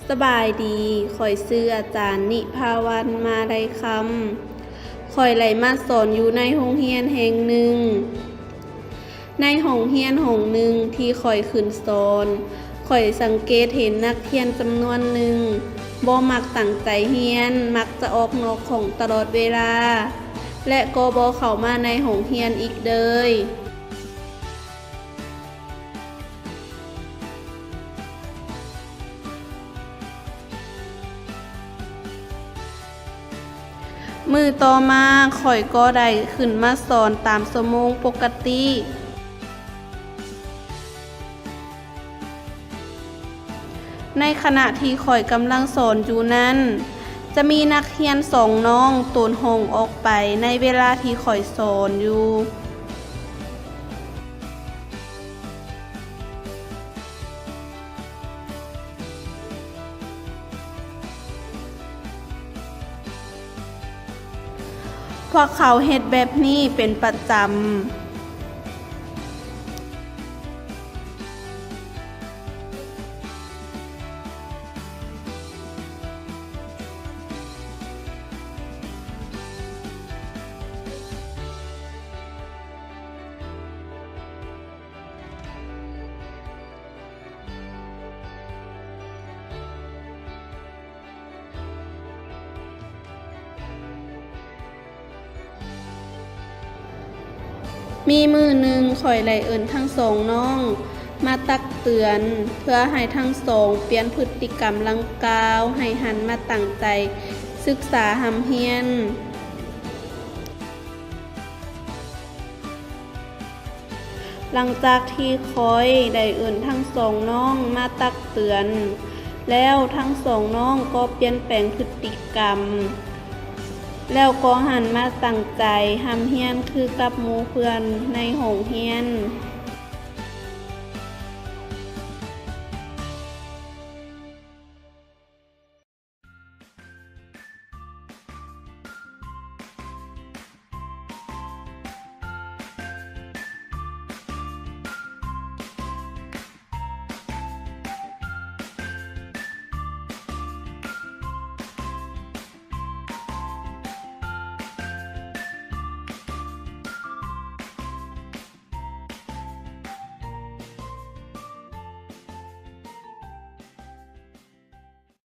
สบายดีข่อยชื่ออาจารย์นิภาวันมาลัยคำข่อยไหลมาสอนอยู่ในโรงเรียนแห่งหนึ่งในโรงเรียนแห่งหนึ่งที่ข่อยขึ้นสอนข่อยสังเกตเห็นนักเรียนจำนวนหนึ่งบ่มักตั้งใจเรียนมักจะออกนอกห้องตลอดเวลาและก็บ่เข้ามาในโรงเรียนอีกเลยมื้อต่อมาข้อยก็ได้ขึ้นมาสอนตามชั่วโมงปกติในขณะที่ข้อยกำลังสอนอยู่นั้นจะมีนักเรียนสองน้องตูนห้องออกไปในเวลาที่ข้อยสอนอยู่พวกเขาเฮ็ดแบบนี้เป็นประจำมีมื้อหนึ่งข้อยได้เอิ้นทั้งสองน้องมาตักเตือนเพื่อให้ทั้งสองเปลี่ยนพฤติกรรมดังกล่าวให้หันมาตั้งใจศึกษาหำเรียนหลังจากที่ข้อยได้เอิ้นทั้งสองน้องมาตักเตือนแล้วทั้งสองน้องก็เปลี่ยนแปลงพฤติกรรมแล้วก็หันมาตั้งใจหำเรียนคือกับหมู่เพื่อนในโรงเรียน